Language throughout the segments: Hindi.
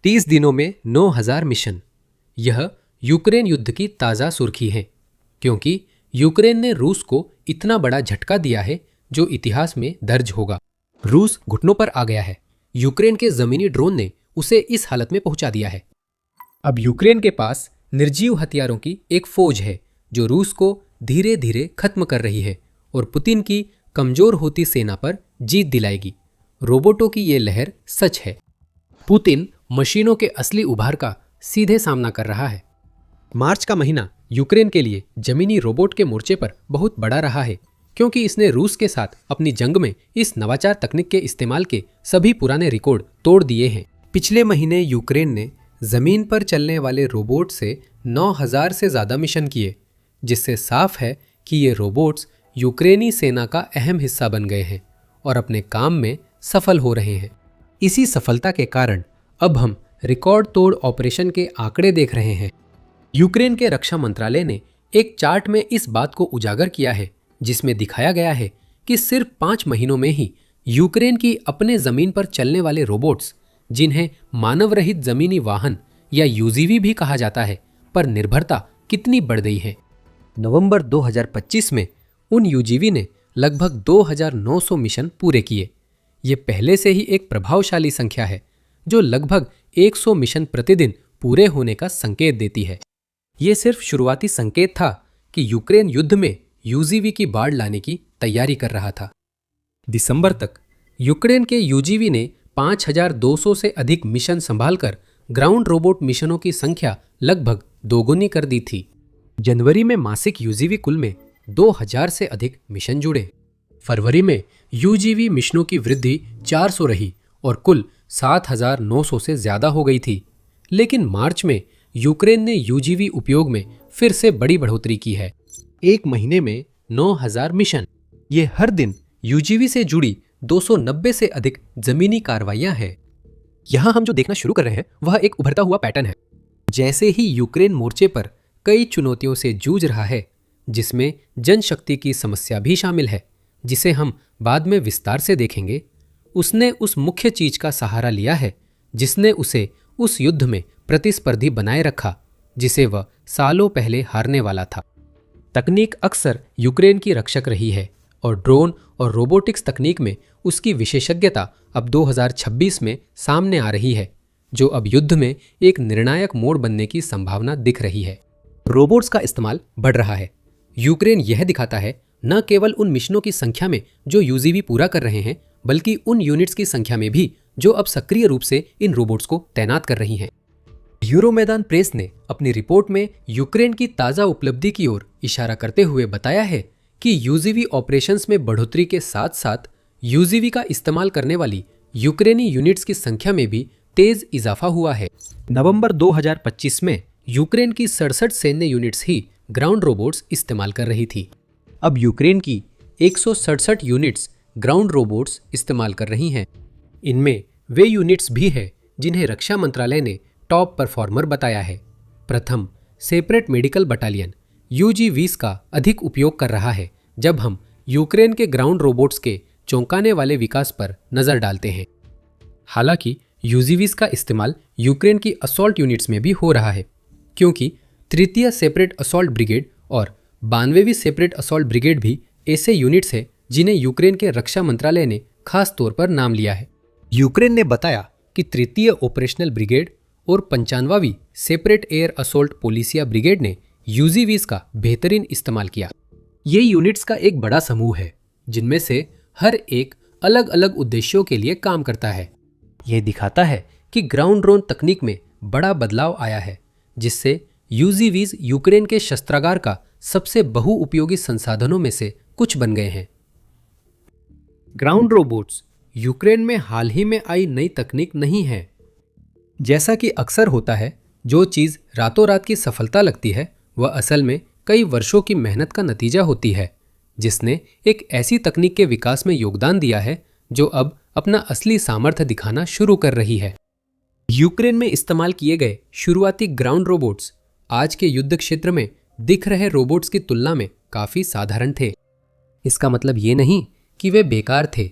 30 दिनों में 9,000 मिशन। यह यूक्रेन युद्ध की ताज़ा सुर्खी है, क्योंकि यूक्रेन ने रूस को इतना बड़ा झटका दिया है जो इतिहास में दर्ज होगा। रूस घुटनों पर आ गया है। यूक्रेन के जमीनी ड्रोन ने उसे इस हालत में पहुंचा दिया है। अब यूक्रेन के पास निर्जीव हथियारों की एक फौज है जो रूस को धीरे धीरे खत्म कर रही है और पुतिन की कमजोर होती सेना पर जीत दिलाएगी। रोबोटों की ये लहर सच है। पुतिन मशीनों के असली उभार का सीधे सामना कर रहा है। मार्च का महीना यूक्रेन के लिए जमीनी रोबोट के मोर्चे पर बहुत बड़ा रहा है, क्योंकि इसने रूस के साथ अपनी जंग में इस नवाचार तकनीक के इस्तेमाल के सभी पुराने रिकॉर्ड तोड़ दिए हैं। पिछले महीने यूक्रेन ने जमीन पर चलने वाले रोबोट से 9,000 से ज्यादा मिशन किए, जिससे साफ है कि ये रोबोट्स यूक्रेनी सेना का अहम हिस्सा बन गए हैं और अपने काम में सफल हो रहे हैं। इसी सफलता के कारण अब हम रिकॉर्ड तोड़ ऑपरेशन के आंकड़े देख रहे हैं। यूक्रेन के रक्षा मंत्रालय ने एक चार्ट में इस बात को उजागर किया है, जिसमें दिखाया गया है कि सिर्फ 5 महीनों में ही यूक्रेन की अपने जमीन पर चलने वाले रोबोट्स, जिन्हें मानव रहित जमीनी वाहन या यूजीवी भी कहा जाता है, पर निर्भरता कितनी बढ़ गई है। नवंबर 2025 में उन यूजीवी ने लगभग 2,900 मिशन पूरे किए। ये पहले से ही एक प्रभावशाली संख्या है, जो लगभग 100 मिशन प्रतिदिन पूरे होने का संकेत देती है। ये सिर्फ शुरुआती संकेत था कि यूक्रेन युद्ध में यूजीवी की बाढ़ लाने की तैयारी कर रहा था। दिसंबर तक यूक्रेन के यूजीवी ने 5,200 से अधिक मिशन संभालकर ग्राउंड रोबोट मिशनों की संख्या लगभग दोगुनी कर दी थी। जनवरी में मासिक यूजीवी कुल में 2,000 से अधिक मिशन जुड़े। फरवरी में यूजीवी मिशनों की वृद्धि 400 रही और कुल 7,900 से ज्यादा हो गई थी। लेकिन मार्च में यूक्रेन ने यूजीवी उपयोग में फिर से बड़ी बढ़ोतरी की है। एक महीने में 9,000 मिशन। ये हर दिन यूजीवी से जुड़ी 290 से अधिक जमीनी कार्रवाइयां हैं। यहां हम जो देखना शुरू कर रहे हैं वह एक उभरता हुआ पैटर्न है। जैसे ही यूक्रेन मोर्चे पर कई चुनौतियों से जूझ रहा है, जिसमें जनशक्ति की समस्या भी शामिल है, जिसे हम बाद में विस्तार से देखेंगे, उसने उस मुख्य चीज का सहारा लिया है जिसने उसे उस युद्ध में प्रतिस्पर्धी बनाए रखा जिसे वह सालों पहले हारने वाला था। तकनीक अक्सर यूक्रेन की रक्षक रही है और ड्रोन और रोबोटिक्स तकनीक में उसकी विशेषज्ञता अब 2026 में सामने आ रही है, जो अब युद्ध में एक निर्णायक मोड़ बनने की संभावना दिख रही है। रोबोट्स का इस्तेमाल बढ़ रहा है। यूक्रेन यह दिखाता है न केवल उन मिशनों की संख्या में जो यूजीवी पूरा कर रहे हैं, बल्कि उन यूनिट्स की संख्या में भी जो अब सक्रिय रूप से इन रोबोट्स को तैनात कर रही हैं। यूरोमैदान प्रेस ने अपनी रिपोर्ट में यूक्रेन की ताज़ा उपलब्धि की ओर इशारा करते हुए बताया है कि यूजीवी ऑपरेशंस में बढ़ोतरी के साथ साथ यूजीवी का इस्तेमाल करने वाली यूक्रेनी यूनिट्स की संख्या में भी तेज इजाफा हुआ है। नवंबर 2025 में यूक्रेन की 67 सैन्य यूनिट्स ही ग्राउंड रोबोट्स इस्तेमाल कर रही थी। अब यूक्रेन की 167 यूनिट्स ग्राउंड रोबोट्स इस्तेमाल कर रही हैं। इनमें वे यूनिट्स भी हैं जिन्हें रक्षा मंत्रालय ने टॉप परफॉर्मर बताया है। प्रथम सेपरेट मेडिकल बटालियन यूजीवीस का अधिक उपयोग कर रहा है जब हम यूक्रेन के ग्राउंड रोबोट्स के चौंकाने वाले विकास पर नजर डालते हैं। हालांकि यूजीवीस का इस्तेमाल यूक्रेन की असॉल्ट यूनिट्स में भी हो रहा है, क्योंकि तृतीय सेपरेट असॉल्ट ब्रिगेड और 92वीं सेपरेट असॉल्ट ब्रिगेड भी ऐसे यूनिट्स हैं जिन्हें यूक्रेन के रक्षा मंत्रालय ने खास तौर पर नाम लिया है। यूक्रेन ने बताया कि तृतीय ऑपरेशनल ब्रिगेड और 95वीं सेपरेट एयर असॉल्ट पोलिसिया ब्रिगेड ने यूजीवीस का बेहतरीन इस्तेमाल किया। ये यूनिट्स का एक बड़ा समूह है जिनमें से हर एक अलग अलग उद्देश्यों के लिए काम करता है। यह दिखाता है कि ग्राउंड ड्रोन तकनीक में बड़ा बदलाव आया है, जिससे यूजीवीज यूक्रेन के शस्त्रागार का सबसे बहुउपयोगी संसाधनों में से कुछ बन गए हैं। ग्राउंड रोबोट्स यूक्रेन में हाल ही में आई नई तकनीक नहीं है। जैसा कि अक्सर होता है, जो चीज़ रातों रात की सफलता लगती है वह असल में कई वर्षों की मेहनत का नतीजा होती है, जिसने एक ऐसी तकनीक के विकास में योगदान दिया है जो अब अपना असली सामर्थ्य दिखाना शुरू कर रही है। यूक्रेन में इस्तेमाल किए गए शुरुआती ग्राउंड रोबोट्स आज के युद्ध क्षेत्र में दिख रहे रोबोट्स की तुलना में काफ़ी साधारण थे। इसका मतलब ये नहीं कि वे बेकार थे।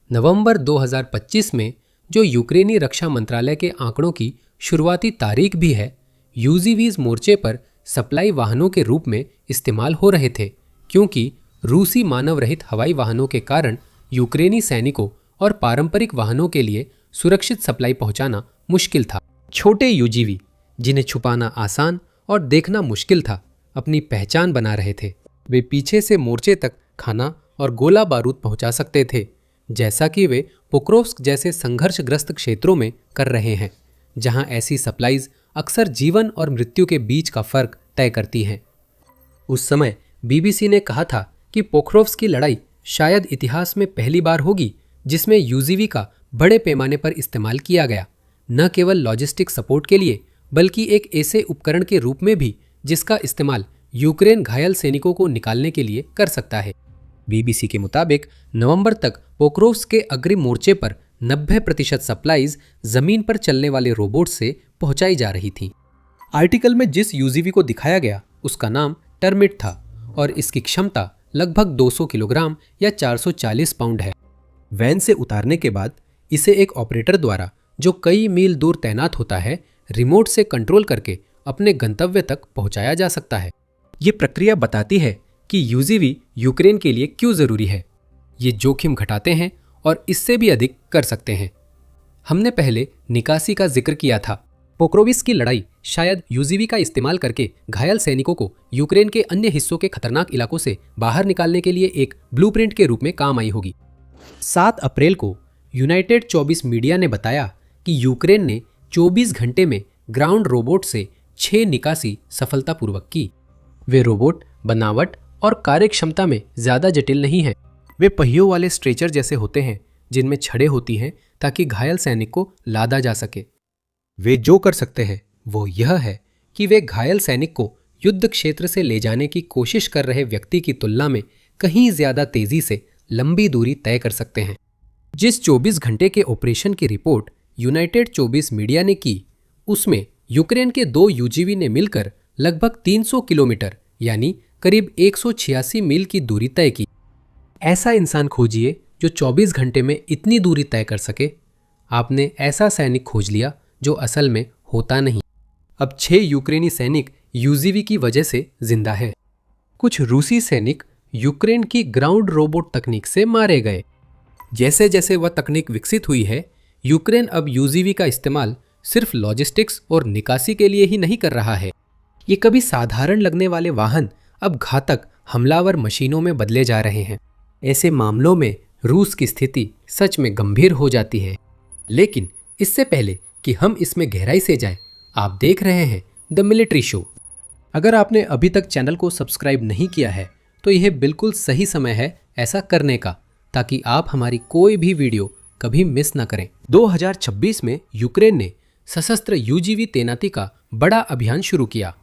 नवंबर 2025 में जो यूक्रेनी रक्षा मंत्रालय के आंकड़ों की शुरुआती तारीख भी है, यूजीवीज मोर्चे पर सप्लाई वाहनों के रूप में इस्तेमाल हो रहे थे, क्योंकि रूसी मानव रहित हवाई वाहनों के कारण यूक्रेनी सैनिकों और पारंपरिक वाहनों के लिए सुरक्षित सप्लाई पहुंचाना मुश्किल था। छोटे यूजीवी, जिन्हें छुपाना आसान और देखना मुश्किल था, अपनी पहचान बना रहे थे। वे पीछे से मोर्चे तक खाना और गोला बारूद पहुंचा सकते थे, जैसा कि वे पोक्रोव्स्क जैसे संघर्षग्रस्त क्षेत्रों में कर रहे हैं, जहां ऐसी सप्लाईज अक्सर जीवन और मृत्यु के बीच का फर्क तय करती हैं। उस समय बीबीसी ने कहा था कि पोक्रोव्स्क की लड़ाई शायद इतिहास में पहली बार होगी जिसमें यूजीवी का बड़े पैमाने पर इस्तेमाल किया गया, न केवल लॉजिस्टिक सपोर्ट के लिए बल्कि एक ऐसे उपकरण के रूप में भी जिसका इस्तेमाल यूक्रेन घायल सैनिकों को निकालने के लिए कर सकता है। बीबीसी के मुताबिक नवंबर तक पोक्रोव्स्क के अग्रिम मोर्चे पर 90% सप्लाईज जमीन पर चलने वाले रोबोट से पहुंचाई जा रही थी। आर्टिकल में जिस यूजीवी को दिखाया गया उसका नाम टर्मिट था और इसकी क्षमता लगभग 200 किलोग्राम या 440 पाउंड है। वैन से उतारने के बाद इसे एक ऑपरेटर द्वारा, जो कई मील दूर तैनात होता है, रिमोट से कंट्रोल करके अपने गंतव्य तक पहुंचाया जा सकता है। ये प्रक्रिया बताती है कि यूजीवी यूक्रेन के लिए क्यों जरूरी है। ये जोखिम घटाते हैं और इससे भी अधिक कर सकते हैं। हमने पहले निकासी का जिक्र किया था। पोक्रोव्स्क की लड़ाई शायद यूजीवी का इस्तेमाल करके घायल सैनिकों को यूक्रेन के अन्य हिस्सों के खतरनाक इलाकों से बाहर निकालने के लिए एक ब्लूप्रिंट के रूप में काम आई होगी। 7 अप्रैल को यूनाइटेड 24 मीडिया ने बताया कि यूक्रेन ने 24 घंटे में ग्राउंड रोबोट से 6 निकासी सफलतापूर्वक की। वे रोबोट बनावट और कार्यक्षमता में ज्यादा जटिल नहीं हैं। वे पहियों वाले स्ट्रेचर जैसे होते हैं जिनमें छड़ें होती हैं ताकि घायल सैनिक को लादा जा सके। वे जो कर सकते हैं वो यह है कि वे घायल सैनिक को युद्ध क्षेत्र से ले जाने की कोशिश कर रहे व्यक्ति की तुलना में कहीं ज्यादा तेजी से लंबी दूरी तय कर सकते हैं। जिस 24 घंटे के ऑपरेशन की रिपोर्ट यूनाइटेड 24 मीडिया ने की, उसमें यूक्रेन के 2 यूजीवी ने मिलकर लगभग 300 किलोमीटर यानी करीब 186 मील की दूरी तय की। ऐसा इंसान खोजिए जो 24 घंटे में इतनी दूरी तय कर सके। आपने ऐसा सैनिक खोज लिया जो असल में होता नहीं। अब 6 यूक्रेनी सैनिक यूजीवी की वजह से जिंदा हैं। कुछ रूसी सैनिक यूक्रेन की ग्राउंड रोबोट तकनीक से मारे गए। जैसे जैसे वह तकनीक विकसित हुई है, यूक्रेन अब यूजीवी का इस्तेमाल सिर्फ लॉजिस्टिक्स और निकासी के लिए ही नहीं कर रहा है। ये कभी साधारण लगने वाले वाहन अब घातक हमलावर मशीनों में बदले जा रहे हैं। ऐसे मामलों में रूस की स्थिति सच में गंभीर हो जाती है। लेकिन इससे पहले कि हम इसमें गहराई से जाएं, आप देख रहे हैं द मिलिट्री शो। अगर आपने अभी तक चैनल को सब्सक्राइब नहीं किया है तो यह बिल्कुल सही समय है ऐसा करने का, ताकि आप हमारी कोई भी वीडियो कभी मिस न करें। 2026 में यूक्रेन ने सशस्त्र यूजीवी तैनाती का बड़ा अभियान शुरू किया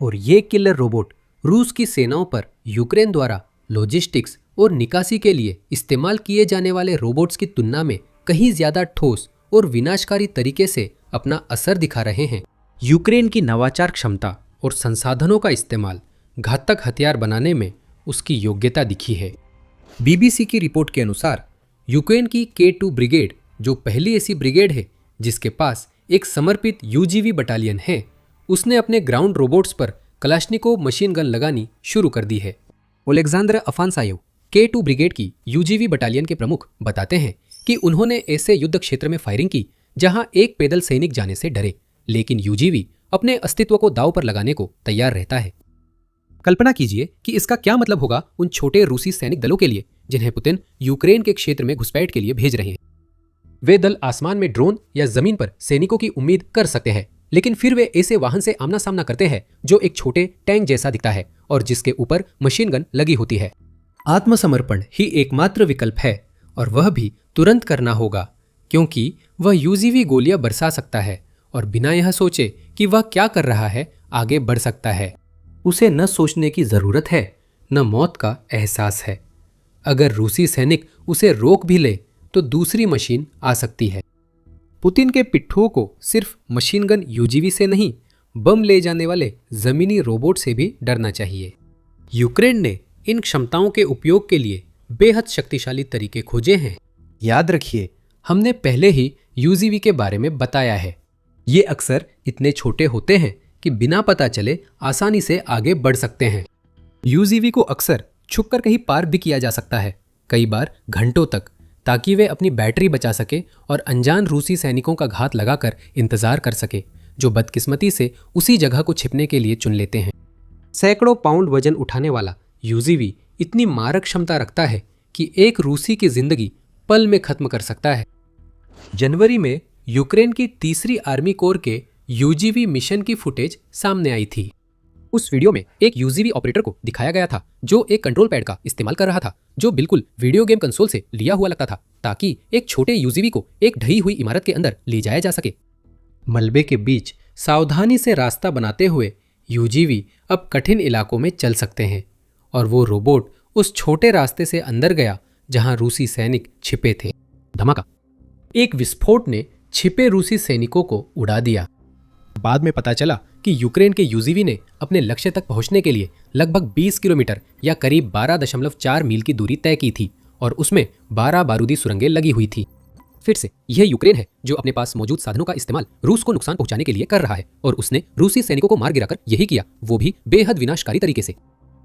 और ये किलर रोबोट रूस की सेनाओं पर यूक्रेन द्वारा लॉजिस्टिक्स और निकासी के लिए इस्तेमाल किए जाने वाले रोबोट्स की तुलना में कहीं ज्यादा ठोस और विनाशकारी तरीके से अपना असर दिखा रहे हैं। यूक्रेन की नवाचार क्षमता और संसाधनों का इस्तेमाल घातक हथियार बनाने में उसकी योग्यता दिखी है। बीबीसी की रिपोर्ट के अनुसार यूक्रेन की K2 ब्रिगेड, जो पहली ऐसी ब्रिगेड है जिसके पास एक समर्पित यूजीवी बटालियन है, उसने अपने ग्राउंड रोबोट्स पर कलाश्निकोव मशीन गन लगानी शुरू कर दी है। ओलेक्सांद्र अफानसायेव K2 ब्रिगेड की यूजीवी बटालियन के प्रमुख बताते हैं कि उन्होंने ऐसे युद्ध क्षेत्र में फायरिंग की जहां एक पैदल सैनिक जाने से डरे, लेकिन यूजीवी अपने अस्तित्व को दांव पर लगाने को तैयार रहता है। कल्पना कीजिए कि इसका क्या मतलब होगा उन छोटे रूसी सैनिक दलों के लिए जिन्हें पुतिन यूक्रेन के क्षेत्र में घुसपैठ के लिए भेज रहे हैं। वे दल आसमान में ड्रोन या जमीन पर सैनिकों की उम्मीद कर सकते हैं, लेकिन फिर वे ऐसे वाहन से आमना सामना करते हैं जो एक छोटे टैंक जैसा दिखता है और जिसके ऊपर मशीन गन लगी होती है। आत्मसमर्पण ही एकमात्र विकल्प है और वह भी तुरंत करना होगा, क्योंकि वह यूजीवी गोलियां बरसा सकता है और बिना यह सोचे कि वह क्या कर रहा है आगे बढ़ सकता है। उसे न सोचने की जरूरत है, न मौत का एहसास है। अगर रूसी सैनिक उसे रोक भी ले तो दूसरी मशीन आ सकती है। पुतिन के पिट्ठुओं को सिर्फ मशीन गन यूजीवी से नहीं, बम ले जाने वाले जमीनी रोबोट से भी डरना चाहिए। यूक्रेन ने इन क्षमताओं के उपयोग के लिए बेहद शक्तिशाली तरीके खोजे हैं। याद रखिए, हमने पहले ही यूजीवी के बारे में बताया है। ये अक्सर इतने छोटे होते हैं कि बिना पता चले आसानी से आगे बढ़ सकते हैं। यूजीवी को अक्सर छुपकर कहीं पार भी किया जा सकता है, कई बार घंटों तक, ताकि वे अपनी बैटरी बचा सके और अनजान रूसी सैनिकों का घात लगाकर इंतजार कर सके, जो बदकिस्मती से उसी जगह को छिपने के लिए चुन लेते हैं। सैकड़ों पाउंड वजन उठाने वाला यूजीवी इतनी मारक क्षमता रखता है कि एक रूसी की जिंदगी पल में खत्म कर सकता है। जनवरी में यूक्रेन की तीसरी आर्मी कोर के यूजीवी मिशन की फुटेज सामने आई थी। उस वीडियो में एक यूजीवी ऑपरेटर को दिखाया गया था जो एक कंट्रोल पैड का इस्तेमाल कर रहा था, जो बिल्कुल वीडियो गेम कंसोल से लिया हुआ लगता था, ताकि एक छोटे यूजीवी को एक ढही हुई इमारत के अंदर ले जाया जा सके। मलबे के बीच सावधानी से रास्ता बनाते हुए यूजीवी अब कठिन इलाकों में चल सकते हैं, और वो रोबोट उस छोटे रास्ते से अंदर गया जहां रूसी सैनिक छिपे थे। धमाका! एक विस्फोट ने छिपे रूसी सैनिकों को उड़ा दिया। बाद में पता चला कि यूक्रेन के यूजीवी ने अपने लक्ष्य तक पहुंचने के लिए लगभग 20 किलोमीटर या करीब 12.4 मील की दूरी तय की थी, और उसमें 12 बारूदी सुरंगें लगी हुई थी। फिर से यह यूक्रेन है जो अपने पास मौजूद साधनों का इस्तेमाल रूस को नुकसान पहुंचाने के लिए कर रहा है, और उसने रूसी सैनिकों को मार गिराकर यही किया, वो भी बेहद विनाशकारी तरीके से।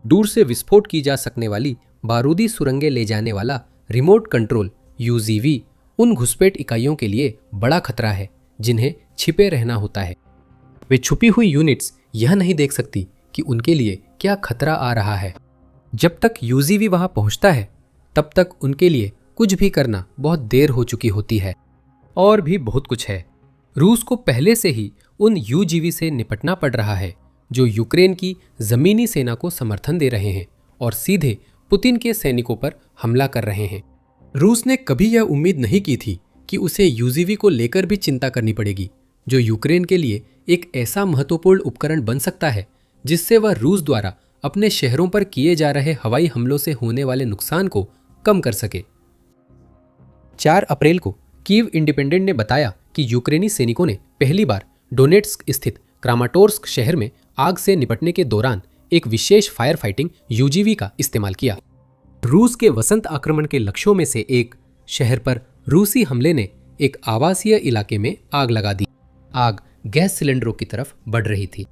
दूर से विस्फोट की जा सकने वाली बारूदी सुरंगें ले जाने वाला रिमोट कंट्रोल यूजीवी उन घुसपैठ इकाइयों के लिए बड़ा खतरा है जिन्हें छिपे रहना होता है। वे छुपी हुई यूनिट्स यह नहीं देख सकती कि उनके लिए क्या खतरा आ रहा है। जब तक यूजीवी वहां पहुंचता है तब तक उनके लिए कुछ भी करना बहुत देर हो चुकी होती है। और भी बहुत कुछ है। रूस को पहले से ही उन यूजीवी से निपटना पड़ रहा है जो यूक्रेन की जमीनी सेना को समर्थन दे रहे हैं और सीधे पुतिन के सैनिकों पर हमला कर रहे हैं। रूस ने कभी यह उम्मीद नहीं की थी कि उसे यूजीवी को लेकर भी चिंता करनी पड़ेगी, जो यूक्रेन के लिए एक ऐसा महत्वपूर्ण उपकरण बन सकता है जिससे वह रूस द्वारा अपने शहरों पर किए जा रहे हवाई हमलों से होने वाले नुकसान को कम कर सके। 4 अप्रैल को कीव इंडिपेंडेंट ने बताया कि यूक्रेनी सैनिकों ने पहली बार डोनेट्स्क स्थित क्रामाटोर्स्क शहर में आग से निपटने के दौरान एक विशेष फायर फाइटिंग यूजीवी का इस्तेमाल किया। रूस के वसंत आक्रमण के लक्ष्यों में से एक शहर पर रूसी हमले ने एक आवासीय इलाके में आग लगा दी। आग गैस सिलेंडरों की तरफ बढ़ रही थी।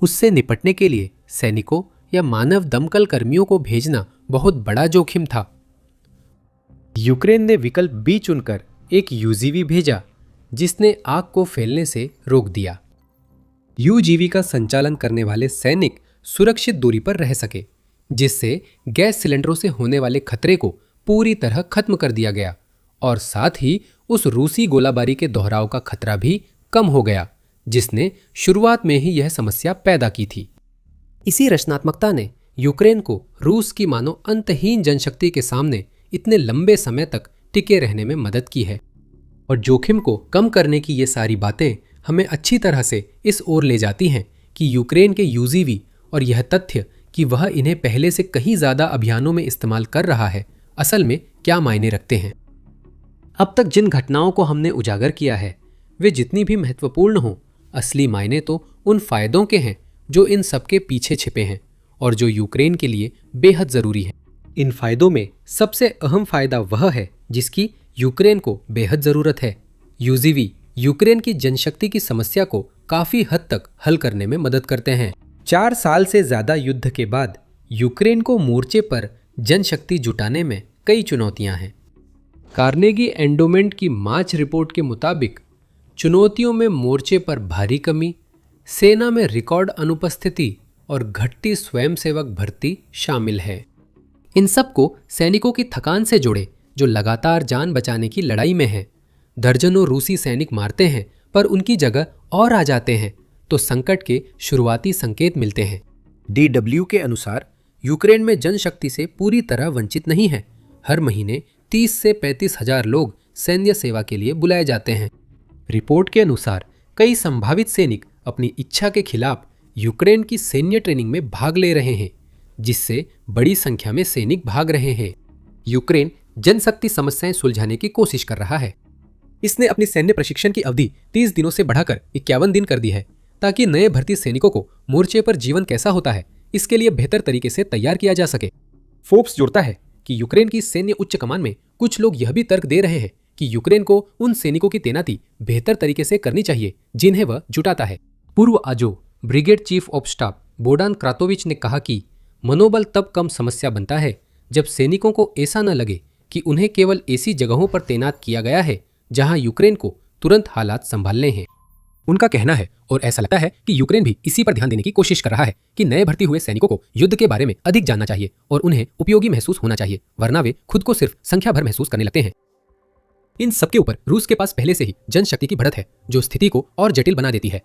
उससे निपटने के लिए सैनिकों या मानव दमकल कर्मियों को भेजना बहुत बड़ा जोखिम था। यूक्रेन ने विकल्प बी चुनकर एक यूजीवी भेजा जिसने आग को फैलने से रोक दिया। यूजीवी का संचालन करने वाले सैनिक सुरक्षित दूरी पर रह सके, जिससे गैस सिलेंडरों से होने वाले खतरे को पूरी तरह खत्म कर दिया गया, और साथ ही उस रूसी गोलाबारी के दोहराव का खतरा भी कम हो गया जिसने शुरुआत में ही यह समस्या पैदा की थी। इसी रचनात्मकता ने यूक्रेन को रूस की मानो अंतहीन जनशक्ति के सामने इतने लंबे समय तक टिके रहने में मदद की है। और जोखिम को कम करने की ये सारी बातें हमें अच्छी तरह से इस ओर ले जाती हैं कि यूक्रेन के यूजीवी और यह तथ्य कि वह इन्हें पहले से कहीं ज़्यादा अभियानों में इस्तेमाल कर रहा है, असल में क्या मायने रखते हैं। अब तक जिन घटनाओं को हमने उजागर किया है वे जितनी भी महत्वपूर्ण हों, असली मायने तो उन फायदों के हैं जो इन सबके पीछे छिपे हैं और जो यूक्रेन के लिए बेहद ज़रूरी है। इन फायदों में सबसे अहम फायदा वह है जिसकी यूक्रेन को बेहद ज़रूरत है। यूजीवी यूक्रेन की जनशक्ति की समस्या को काफ़ी हद तक हल करने में मदद करते हैं। 4 साल से ज़्यादा युद्ध के बाद यूक्रेन को मोर्चे पर जनशक्ति जुटाने में कई चुनौतियां हैं। कार्नेगी एंडोमेंट की मार्च रिपोर्ट के मुताबिक चुनौतियों में मोर्चे पर भारी कमी, सेना में रिकॉर्ड अनुपस्थिति और घटती स्वयंसेवक भर्ती शामिल है। इन सबको सैनिकों की थकान से जोड़े जो लगातार जान बचाने की लड़ाई में हैं। दर्जनों रूसी सैनिक मारते हैं पर उनकी जगह और आ जाते हैं तो संकट के शुरुआती संकेत मिलते हैं। DW के अनुसार यूक्रेन में जनशक्ति से पूरी तरह वंचित नहीं है। हर महीने 30 से 35 हजार लोग सैन्य सेवा के लिए बुलाए जाते हैं। रिपोर्ट के अनुसार कई संभावित सैनिक अपनी इच्छा के खिलाफ यूक्रेन की सैन्य ट्रेनिंग में भाग ले रहे हैं, जिससे बड़ी संख्या में सैनिक भाग रहे हैं। यूक्रेन जनशक्ति समस्याएं सुलझाने की कोशिश कर रहा है। इसने अपनी सैन्य प्रशिक्षण की अवधि 30 दिनों से बढ़ाकर 51 दिन कर दी है, ताकि नए भर्ती सैनिकों को मोर्चे पर जीवन कैसा होता है इसके लिए बेहतर तरीके से तैयार किया जा सके। फोर्ब्स जोड़ता है कि यूक्रेन की सैन्य उच्च कमान में कुछ लोग यह भी तर्क दे रहे हैं कि यूक्रेन को उन सैनिकों की तैनाती बेहतर तरीके से करनी चाहिए जिन्हें वह जुटाता है। पूर्व आजो ब्रिगेड चीफ ऑफ स्टाफ बोडान क्रातोविच ने कहा कि मनोबल तब कम समस्या बनता है जब सैनिकों को ऐसा न लगे कि उन्हें केवल ऐसी जगहों पर तैनात किया गया है जहां यूक्रेन को तुरंत हालात संभालने हैं। उनका कहना है, और ऐसा लगता है कि यूक्रेन भी इसी पर ध्यान देने की कोशिश कर रहा है, कि नए भर्ती हुए सैनिकों को युद्ध के बारे में अधिक जानना चाहिए और उन्हें उपयोगी महसूस होना चाहिए, वरना वे खुद को सिर्फ संख्या भर महसूस करने लगते हैं। इन सबके ऊपर रूस के पास पहले से ही जनशक्ति की बढ़त है जो स्थिति को और जटिल बना देती है।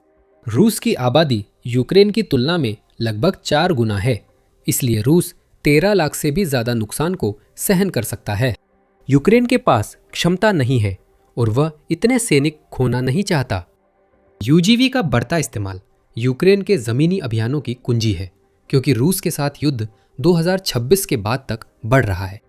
रूस की आबादी यूक्रेन की तुलना में लगभग 4 गुना है, इसलिए रूस 13 लाख से भी ज्यादा नुकसान को सहन कर सकता है। यूक्रेन के पास क्षमता नहीं है और वह इतने सैनिक खोना नहीं चाहता। यूजीवी का बढ़ता इस्तेमाल यूक्रेन के जमीनी अभियानों की कुंजी है, क्योंकि रूस के साथ युद्ध 2026 के बाद तक बढ़ रहा है।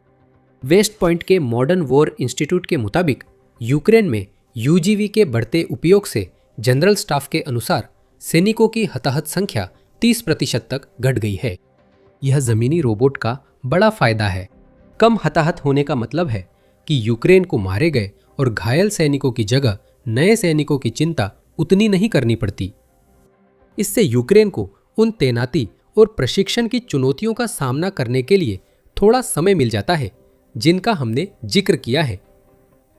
वेस्ट पॉइंट के मॉडर्न वॉर इंस्टीट्यूट के मुताबिक यूक्रेन में यूजीवी के बढ़ते उपयोग से जनरल स्टाफ के अनुसार सैनिकों की हताहत संख्या 30% तक घट गई है। यह जमीनी रोबोट का बड़ा फायदा है। कम हताहत होने का मतलब है कि यूक्रेन को मारे गए और घायल सैनिकों की जगह नए सैनिकों की चिंता उतनी नहीं करनी पड़ती। इससे यूक्रेन को उन तैनाती और प्रशिक्षण की चुनौतियों का सामना करने के लिए थोड़ा समय मिल जाता है जिनका हमने जिक्र किया है।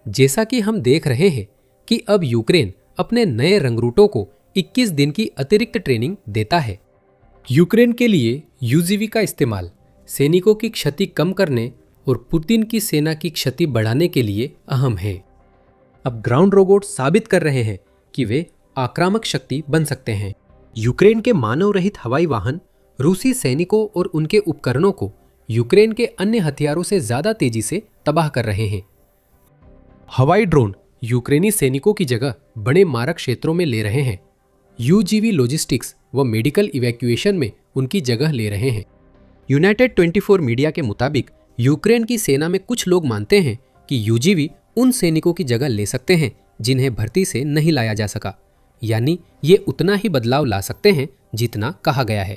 जैसा कि हम देख रहे हैं कि अब यूक्रेन अपने नए रंगरूटों को 21 दिन की अतिरिक्त ट्रेनिंग देता है। यूक्रेन के लिए यूजीवी का इस्तेमाल सैनिकों की क्षति कम करने और पुतिन की सेना की क्षति बढ़ाने के लिए अहम है। अब ग्राउंड रोबोट साबित कर रहे हैं कि वे आक्रामक शक्ति बन सकते हैं। यूक्रेन के मानव रहित हवाई वाहन रूसी सैनिकों और उनके उपकरणों को यूक्रेन के अन्य हथियारों से ज्यादा तेजी से तबाह कर रहे हैं। हवाई ड्रोन यूक्रेनी सैनिकों की जगह बड़े मारक क्षेत्रों में ले रहे हैं। यूजीवी लॉजिस्टिक्स व मेडिकल इवैक्यूएशन में उनकी जगह ले रहे हैं। यूनाइटेड 24 मीडिया के मुताबिक यूक्रेन की सेना में कुछ लोग मानते हैं कि यूजीवी उन सैनिकों की जगह ले सकते हैं जिन्हें भर्ती से नहीं लाया जा सका, यानी ये उतना ही बदलाव ला सकते हैं जितना कहा गया है।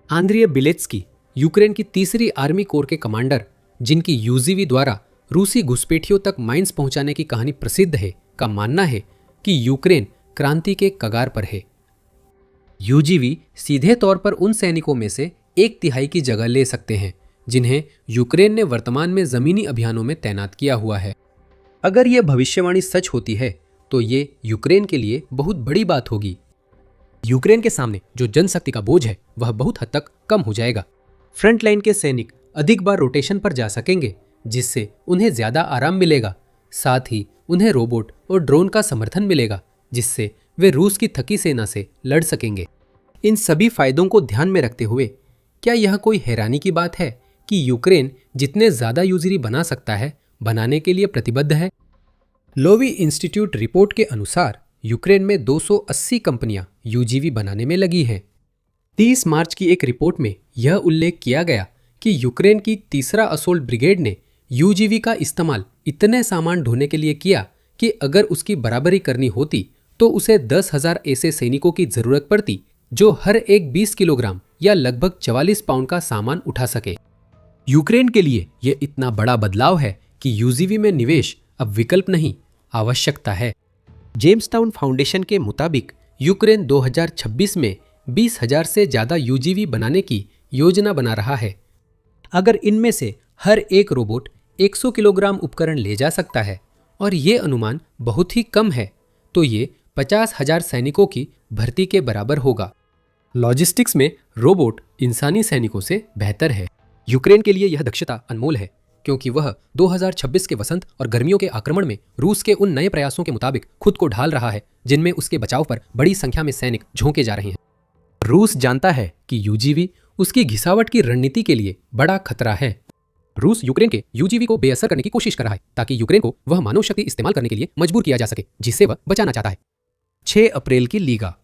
आंद्रिय बिलेत्स्की यूक्रेन की तीसरी आर्मी कोर के कमांडर, जिनकी यूजीवी द्वारा रूसी घुसपैठियों तक माइंस पहुंचाने की कहानी प्रसिद्ध है, का मानना है कि यूक्रेन क्रांति के कगार पर है। यूजीवी सीधे तौर पर उन सैनिकों में से 1/3 की जगह ले सकते हैं जिन्हें यूक्रेन ने वर्तमान में जमीनी अभियानों में तैनात किया हुआ है। अगर यह भविष्यवाणी सच होती है तो ये यूक्रेन के लिए बहुत बड़ी बात होगी। यूक्रेन के सामने जो जनशक्ति का बोझ है वह बहुत हद तक कम हो जाएगा। फ्रंट लाइन के सैनिक अधिक बार रोटेशन पर जा सकेंगे, जिससे उन्हें ज्यादा आराम मिलेगा। साथ ही उन्हें रोबोट और ड्रोन का समर्थन मिलेगा, जिससे वे रूस की थकी सेना से लड़ सकेंगे। इन सभी फायदों को ध्यान में रखते हुए क्या यह कोई हैरानी की बात है कि यूक्रेन जितने ज्यादा यूजरी बना सकता है बनाने के लिए प्रतिबद्ध है? लोवी इंस्टीट्यूट रिपोर्ट के अनुसार यूक्रेन में 280 कंपनियां यूजीवी बनाने में लगी हैं। 30 मार्च की एक रिपोर्ट में यह उल्लेख किया गया कि यूक्रेन की तीसरा असोल्ट ब्रिगेड ने यूजीवी का इस्तेमाल इतने सामान ढोने के लिए किया कि अगर उसकी बराबरी करनी होती तो उसे 10,000 ऐसे सैनिकों की जरूरत पड़ती जो हर एक 20 किलोग्राम या लगभग 44 पाउंड का सामान उठा सके। यूक्रेन के लिए यह इतना बड़ा बदलाव है कि यूजीवी में निवेश अब विकल्प नहीं, आवश्यकता है। जेम्सटाउन फाउंडेशन के मुताबिक यूक्रेन 2026 में 20,000 से ज्यादा यूजीवी बनाने की योजना बना रहा है। अगर इनमें से हर एक रोबोट 100 किलोग्राम उपकरण ले जा सकता है और ये अनुमान बहुत ही कम है, तो ये 50,000 सैनिकों की भर्ती के बराबर होगा। लॉजिस्टिक्स में रोबोट इंसानी सैनिकों से बेहतर है। यूक्रेन के लिए यह दक्षता अनमोल है, क्योंकि वह 2026 के वसंत और गर्मियों के आक्रमण में रूस के उन नए प्रयासों के मुताबिक खुद को ढाल रहा है जिनमें उसके बचाव पर बड़ी संख्या में सैनिक झोंके जा रहे हैं। रूस जानता है कि यूजीवी उसकी घिसावट की रणनीति के लिए बड़ा खतरा है। रूस यूक्रेन के यूजीवी को बेअसर करने की कोशिश कर रहा है ताकि यूक्रेन को वह मानव शक्ति इस्तेमाल करने के लिए मजबूर किया जा सके जिससे वह बचाना चाहता है। 6 अप्रैल की लीगा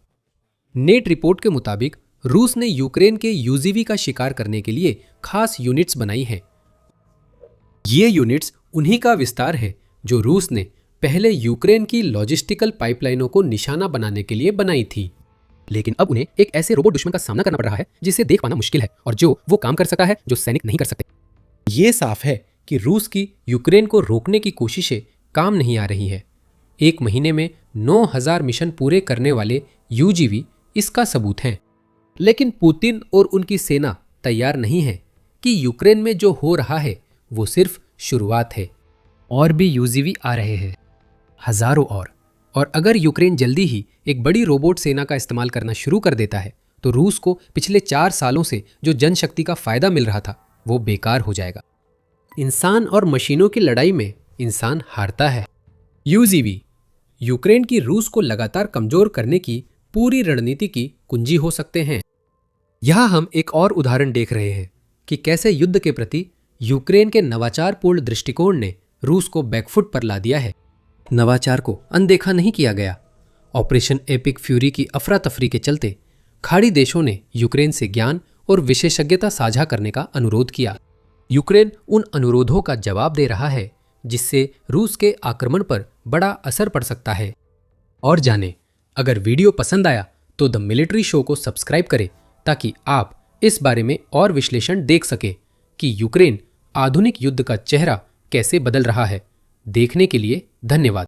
नेट रिपोर्ट के मुताबिक रूस ने यूक्रेन के यूजीवी का शिकार करने के लिए खास यूनिट्स बनाई हैं। ये यूनिट्स उन्हीं का विस्तार है जो रूस ने पहले यूक्रेन की लॉजिस्टिकल पाइपलाइनों को निशाना बनाने के लिए बनाई थी, लेकिन अब उन्हें एक ऐसे रोबोट दुश्मन का सामना करना पड़ रहा है जिसे देख पाना मुश्किल है और जो वो काम कर सकता है जो सैनिक नहीं कर सकते। ये साफ है कि रूस की यूक्रेन को रोकने की कोशिशें काम नहीं आ रही है। 1 महीने में 9,000 मिशन पूरे करने वाले यूजीवी इसका सबूत हैं। लेकिन पुतिन और उनकी सेना तैयार नहीं है कि यूक्रेन में जो हो रहा है वो सिर्फ शुरुआत है। और भी यूजीवी आ रहे हैं, हजारों और अगर यूक्रेन जल्दी ही एक बड़ी रोबोट सेना का इस्तेमाल करना शुरू कर देता है तो रूस को पिछले 4 सालों से जो जनशक्ति का फायदा मिल रहा था वो बेकार हो जाएगा। इंसान और मशीनों की लड़ाई में इंसान हारता है। यूजीवी यूक्रेन की रूस को लगातार कमजोर करने की पूरी रणनीति की कुंजी हो सकते हैं। यहां हम एक और उदाहरण देख रहे हैं कि कैसे युद्ध के प्रति यूक्रेन के नवाचारपूर्ण दृष्टिकोण ने रूस को बैकफुट पर ला दिया है। नवाचार को अनदेखा नहीं किया गया। ऑपरेशन एपिक फ्यूरी की अफरा तफरी के चलते खाड़ी देशों ने यूक्रेन से ज्ञान और विशेषज्ञता साझा करने का अनुरोध किया। यूक्रेन उन अनुरोधों का जवाब दे रहा है जिससे रूस के आक्रमण पर बड़ा असर पड़ सकता है। और जाने, अगर वीडियो पसंद आया तो द मिलिट्री शो को सब्सक्राइब करें ताकि आप इस बारे में और विश्लेषण देख सके कि यूक्रेन आधुनिक युद्ध का चेहरा कैसे बदल रहा है। देखने के लिए धन्यवाद।